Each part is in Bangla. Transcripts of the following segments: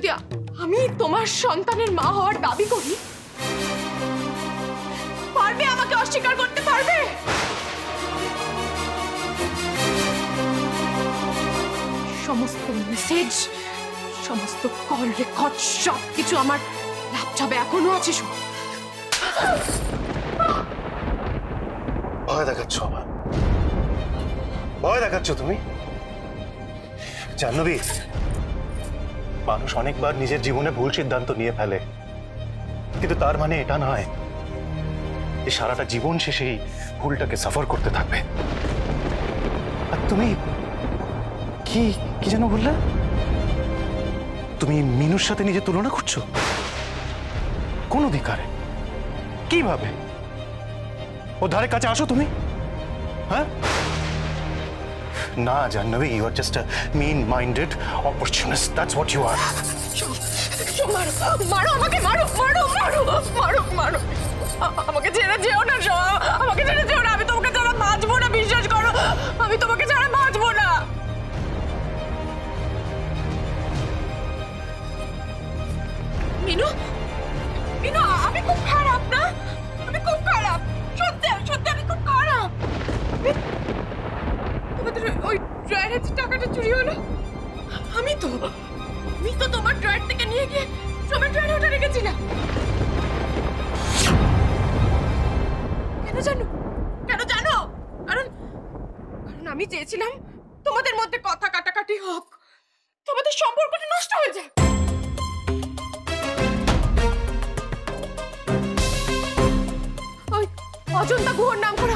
যদি আমি তোমার সন্তানের মা হওয়ার দাবি করি, পারবে আমাকে অস্বীকার করতে পারবে? সমস্ত মেসেজ, সমস্ত কল রেকর্ড সবকিছু আমার ল্যাপটপে এখনো আছে। ভয় দেখাচ্ছ আমার, ভয় দেখাচ্ছ তুমি। জাহ্নবী, মানুষ অনেকবার নিজের জীবনে ভুল সিদ্ধান্ত নিয়ে ফেলে, কিন্তু তার মানে এটা নয় যে সারাটা জীবন সে সেই ভুলটাকে সাফার করতে থাকবে। আর তুমি কি কি যেন বললে? তুমি মিনুর সাথে নিজের তুলনা করছো? কোন অধিকারে? কিভাবে? ও ধারে কাছে আসো তুমি? হ্যাঁ না Jahnavi, you are just a mean minded opportunist, that's what you are. মারো মারো আমাকে, মারো মারো মারো মারো মারো, আমাকে ছেড়ে যেও না, আমাকে ছেড়ে যেও না। আমি তোমাকে ছাড়া বাঁচবো না, বিশ্বাস করো, আমি তোমাকে ছাড়া বাঁচবো না। মিনু, মিনু, আমি খুব খারাপ না, আমি খুব খারাপ, সত্যি সত্যি আমি খুব খারাপ। তোমাদের ওই ড্রয়ারের যে টাকাটা চুরি হলো, আমি তো তোমার ড্রয়ার থেকে নিয়ে গিয়ে সবার ড্রয়ারে ওটা রেখেছিলাম। কেন জানো? কেন জানো? কারণ আমি চেয়েছিলাম তোমাদের মধ্যে কথা কাটাকাটি হোক, তোমাদের সম্পর্কটা নষ্ট হয়ে যায়। ওই অজন্তা গুহর নাম করে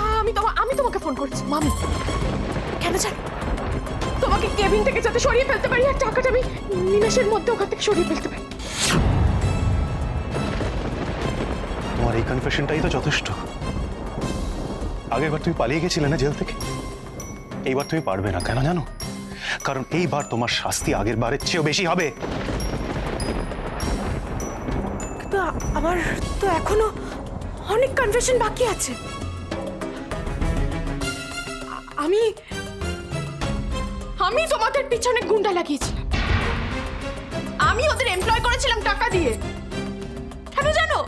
আমি তোমাকে ফোন করেছি মামি। কেন জানো? তোমাকে কেবিন থেকে যাতে সরিয়ে ফেলতে পারি, আর টাকাটা আমি নিমেষের মধ্যে ওখান থেকে সরিয়ে ফেলতে পারি। তোমার এই কনফেশনটাই তো যথেষ্ট। আগেরবার তুমি পালিয়ে গেছিলে না জেল থেকে, এইবার তুমি পারবে না। কেন জানো? কারণ এইবার তোমার শাস্তি আগের বারের চেয়েও বেশি হবে। কিন্তু আমার তো এখনো অনেক কনফেশন বাকি আছে। আমি তোমাদের পিছনে গুন্ডা লাগিয়েছিলাম, আমি ওদের এমপ্লয় করেছিলাম টাকা দিয়ে। কেন জানো?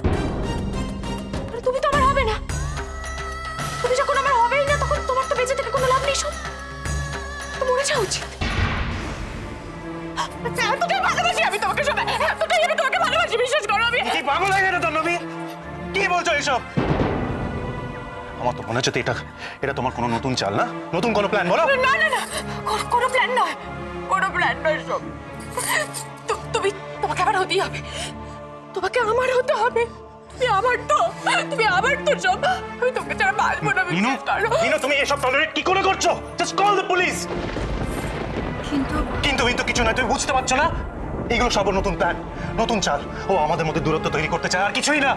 তুমি তো আমার হবে না। তুমি যখন আমার হবেই না, তখন তোমার তো বেঁচে থেকে কোনো লাভ নেই, সব তো মরে যাওয়া উচিত। এতটাই ভালোবাসি আমি তোমাকে, সব এতটাই আমি তোমাকে ভালোবাসি, বিশ্বাস করো। আমি কি পাগল হয়ে গেলে জাহ্নবী? কি বলছো এসব? আমার তো মনে হচ্ছে এটা তোমার কোনো নতুন চাল না, নতুন কোনো প্ল্যান বলো। না না না, কোনো প্ল্যান নয়, কোনো প্ল্যান নয় সব। তোমাকে আবার হতেই হবে, তোমাকে আমার হতে হবে। তুমি আবার তো সব, আমি তোমাকে ছাড়া বাঁচবো না। মিনু, তুমি এসব টলারেট কি করে করছো? Just call the police. কিন্তু কিছু নয়, তুমি বুঝতে পারছো না? এগুলো সব নতুন প্ল্যান, নতুন চাল। ও আমাদের মধ্যে দূরত্ব তৈরি করতে চায়, আর কিছুই না।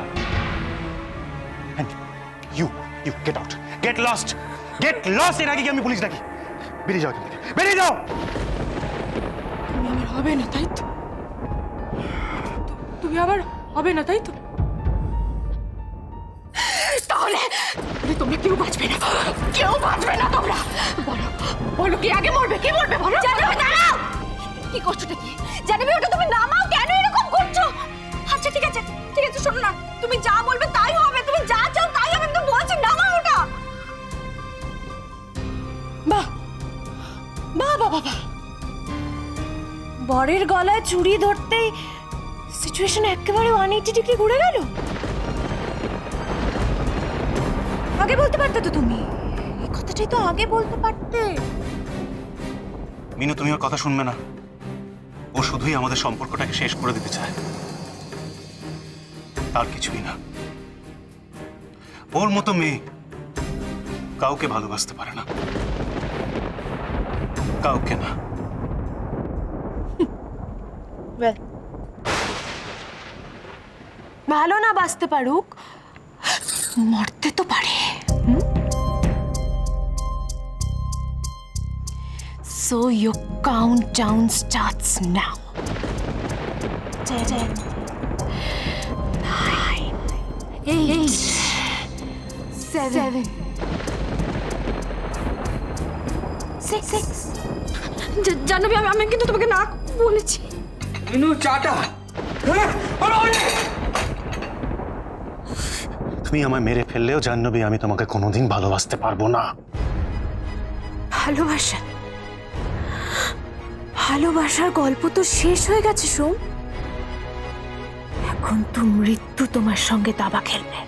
You get out. Get lost. এর আগে কি আমি পুলিশ ডাকি? বেরিয়ে যাও এখান থেকে, বেরিয়ে যাও। তুমি আমার হবে না, তাই তো? তুমি আবার হবে না, তাই তো? তাহলে তোমরা কেউ বাঁচবে না, কেউ বাঁচবে না। তোমরা বলো কি আগে মরবে, কি মরবে বলো? জানাবে, দাঁড়াও। কি করছোটা কি? জানাবে ওটা তুমি নামাও, কেন এরকম করছো? আচ্ছা ঠিক আছে শোনো না, তুমি যা বলবে তাই হবে, তুমি যা চাও তাই হবে। তুমি বলছি নামাও ওটা। বাহ বাহ বাহ বাহ, বরের গলায় চুড়ি ধরতেই সিচুয়েশন একেবারে 180 ডিগ্রি ঘুরে গেল। আগে বলতে পারতে তো, তুমি এই কথাটাই তো আগে বলতে পারতে। মিনু, তুমি ওর কথা শুনবে না। ও শুধুই আমাদের সম্পর্কটাকে শেষ করে দিতে চায়, তার কিছুই না। ওর মতো মেয়ে কাউকে ভালোবাসতে পারে না, কাউকে না। ভালো না বাঁচতে পারুক, মরতে তো পারে। So your countdown starts now. 10, 9, 8, 7, 6. Jahnavi, আমি কিন্তু তোমাকে না বলেছি। মিনু চাটা তুমি আমায় মেরে ফেললেও জাহ্নবী আমি তোমাকে কোনোদিন ভালোবাসতে পারবো না। ভালোবাসা? ভালোবাসার গল্প তো শেষ হয়ে গেছে সোম। এখন তো মৃত্যু তোমার সঙ্গে দাবা খেলবে।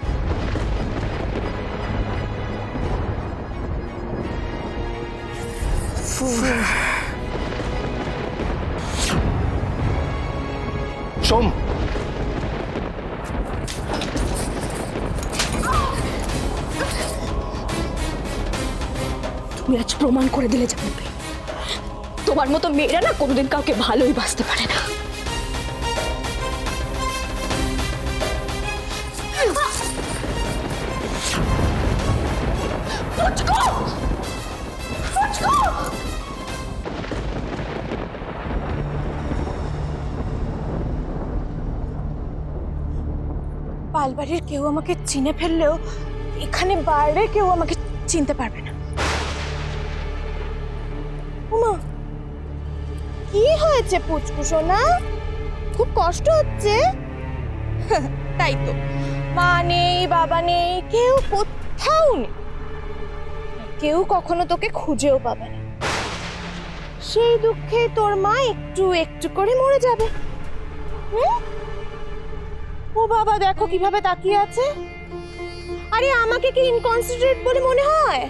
সোম, তুমি আজ প্রমাণ করে দিলে জানবে তোমার মতো মেয়েরা না কোনোদিন কাউকে ভালোই বাসতে পারে না। পালবাড়ির কেউ আমাকে চিনে ফেললেও এখানে বাইরে কেউ আমাকে চিনতে পারবে না। উমা, কি হয়েছে পুচকু সোনা? খুব কষ্ট হচ্ছে? তাই তো, মা নেই, বাবা নেই, কেউ কোথাও নেই, কেউ কখনো তোকে খুঁজেও পাবে না। সেই দুঃখে তোর মা একটু একটু করে মরে যাবে। ও বাবা, দেখো কিভাবে তাকিয়ে আছে। আরে আমাকে কি ইনকনসিডারেট বলে মনে হয়?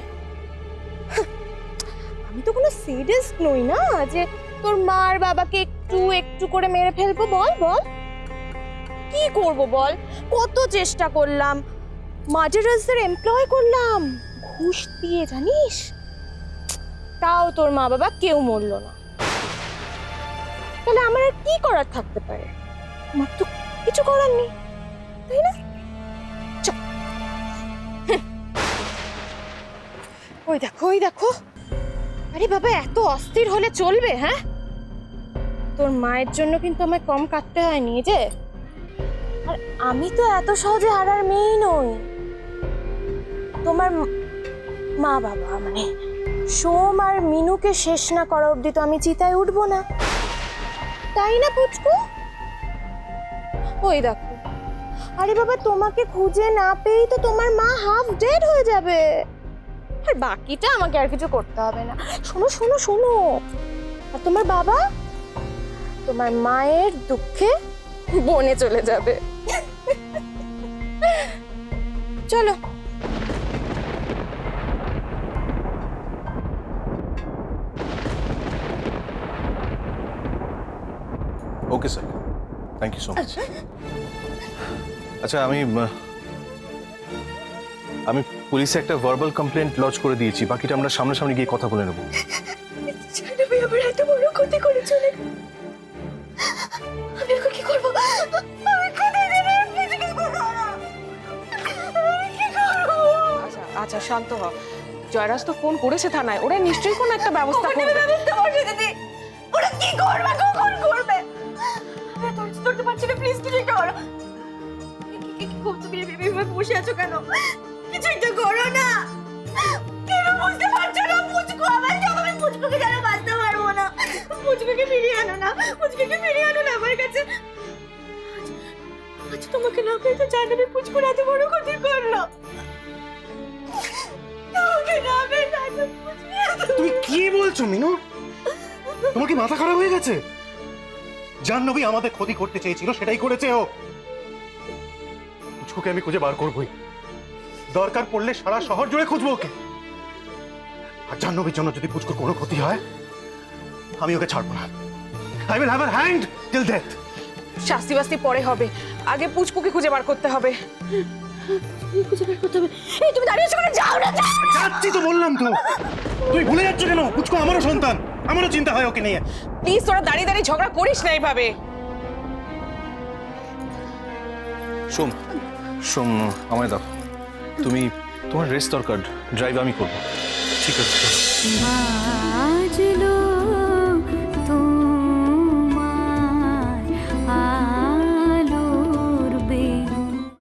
আমি তো কোনো সিরিয়াস নই না যে তোর মা আর বাবাকে একটু একটু করে মেরে ফেলবো। বল বল, কি করব বল? কত চেষ্টা করলাম, মার্ডারার্সদের এমপ্লয় করলাম ঘুষ দিয়ে, জানিস? তাও তোর মা বাবা কেউ মরলো না। তাহলে আমার আর কি করার থাকতে পারে? আমার তো কিছু করার নেই, তাই না? চল। ওই দেখো, ওই দেখো। আরে বাবা, এত অস্থির হলে চলবে? হ্যাঁ, তোর মায়ের জন্য কিন্তু আমায় কম কাটতে হয়নি যে। আর আমি তো এত সহজে হারার মেয়েই নই। তোমার মা বাবা মানে সোম আর মিনুকে শেষ না করা অবধি তো আমি চিতায় উঠবো না, তাই না পুচকু? ওই দেখো, আরে বাবা, তোমাকে খুঁজে না পেয়েই তো তোমার মা হাফ ডেড হয়ে যাবে। আর বাকিটা আমাকে আর কিছু করতে হবে না। শোনো শোনো শোনো, আর তোমার বাবা তোমার মায়ের দুঃখে বনে চলে যাবে। চলো। Okay sir, thank you so much. আচ্ছা, আমি পুলিশে একটা ভার্বাল কমপ্লেন্ট লজ করে দিয়েছি, বাকিটা আমরা সামনাসামনি গিয়ে কথা বলে নেব। এত বড় ক্ষতি করে চলে, আমি এখন কি করবো? আচ্ছা শান্ত হ। জয়রাজ তো ফোন করেছে থানায়, ওরা নিশ্চয়ই কোনো একটা ব্যবস্থা করবে। দিদি, ওরা কি করবে? কখন করবে? ধরতে পারছি না, প্লিজ কিছু একটা করো। কি করতে এভাবে বসে আছো কেন? কিছু একটা করো না। কেন বুঝতে পারছো না? পুচকু আমার জন্য, আমি পুচকুকে যেন বাঁচতে পারবো না। পুচকুকে ফিরিয়ে আনো না, পুচকুকে ফিরিয়ে আনো না আমার কাছে। আচ্ছা, তোমাকে না পেয়ে তো জানাবে পুচকুর এত বড় ক্ষতি করলো। তোমাকে না পেয়ে জানাবে পুচকু এত তুমি কি বলছো মিনু? তোমার কি মাথা খারাপ হয়ে গেছে? জাহ্নবী আমাদের ক্ষতি করতে চেয়েছিল, সেটাই করেছে ও। পুচকুকে আমি খুঁজে বার করবই, দরকার পড়লে সারা শহর জুড়ে খুঁজবো ওকে। আর জাহ্নবীর জন্য যদি পুচকুর কোনো ক্ষতি হয়, আমি ওকে ছাড়বো না। I will have her hanged till death. শাস্তি বাস্তি পরে হবে, আগে পুচকুকে খুঁজে বার করতে হবে। খুঁজে বের করতে হবে। এই তুমি দাঁড়িয়ে আছো কেন? যাও না, যাও। যাচ্ছি তো, বললাম তো। তুই ভুলে যাচ্ছ কেন? পুচকু আমারও সন্তান, আমারও চিন্তা হয় ওকে নিয়ে। প্লিজ তোরা দাঁড়িয়ে দাঁড়িয়ে ঝগড়া করিস না এইভাবে। সোম, সোম, আমায় দাও। তোমার রেস্ট দরকার, ড্রাইভ আমি করবো। ঠিক আছে। বাজলো